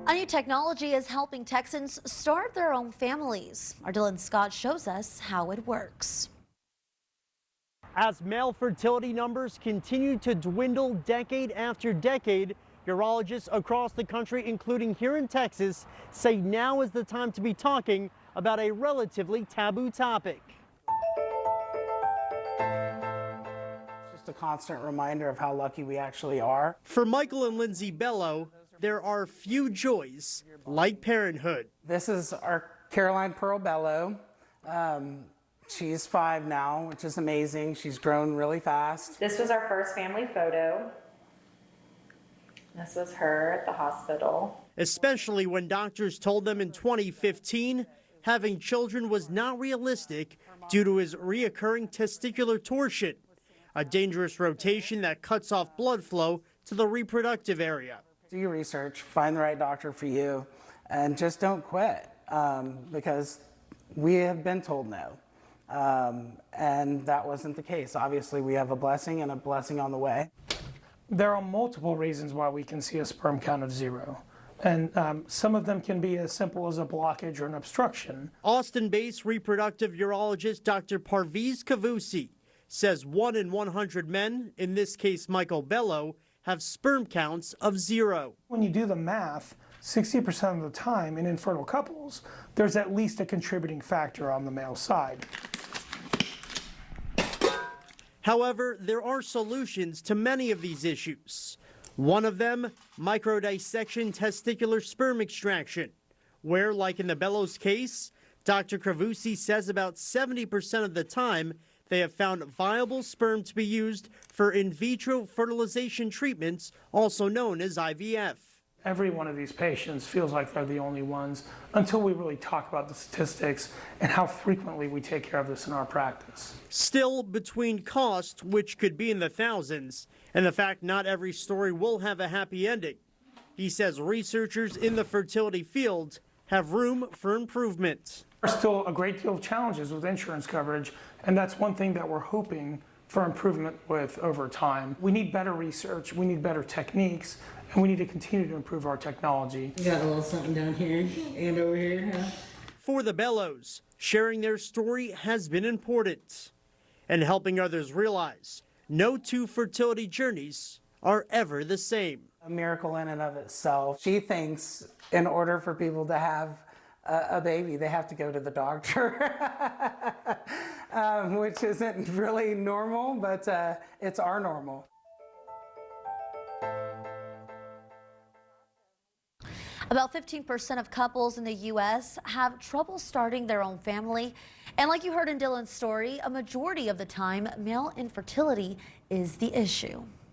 A new technology is helping Texans start their own families. Our Dylan Scott shows us how it works. As male fertility numbers continue to dwindle decade after decade, urologists across the country, including here in Texas, say now is the time to be talking about a relatively taboo topic. Just a constant reminder of how lucky we actually are. For Michael and Lindsay Bello, there are few joys like parenthood. This is our Caroline Pearl Bello. She's 5 now, which is amazing. She's grown really fast. This was our first family photo. This was her at the hospital. Especially when doctors told them in 2015 having children was not realistic due to his reoccurring testicular torsion, a dangerous rotation that cuts off blood flow to the reproductive area. Do your research, find the right doctor for you, and just don't quit because we have been told no. And that wasn't the case. Obviously, we have a blessing and a blessing on the way. There are multiple reasons why we can see a sperm count of 0. And some of them can be as simple as a blockage or an obstruction. Austin-based reproductive urologist Dr. Parviz Kavusi says 1 in 100 men, in this case Michael Bello, have sperm counts of 0. When you do the math, 60% of the time in infertile couples, there's at least a contributing factor on the male side. However, there are solutions to many of these issues. One of them, microdissection testicular sperm extraction, where, like in the Bellows case, Dr. Kravusi says about 70% of the time they have found viable sperm to be used for in vitro fertilization treatments, also known as IVF. Every one of these patients feels like they're the only ones until we really talk about the statistics and how frequently we take care of this in our practice. Still, between cost, which could be in the thousands, and the fact not every story will have a happy ending, he says researchers in the fertility field have room for improvement. There are still a great deal of challenges with insurance coverage, and that's one thing that we're hoping for improvement with over time. We need better research, we need better techniques, and we need to continue to improve our technology. You got a little something down here and over here, huh? For the Bellows, sharing their story has been important, and helping others realize no two fertility journeys are ever the same. A miracle in and of itself. She thinks in order for people to have a baby, they have to go to the doctor, which isn't really normal, but it's our normal. About 15% of couples in the U.S. have trouble starting their own family. And like you heard in Dylan's story, a majority of the time, male infertility is the issue.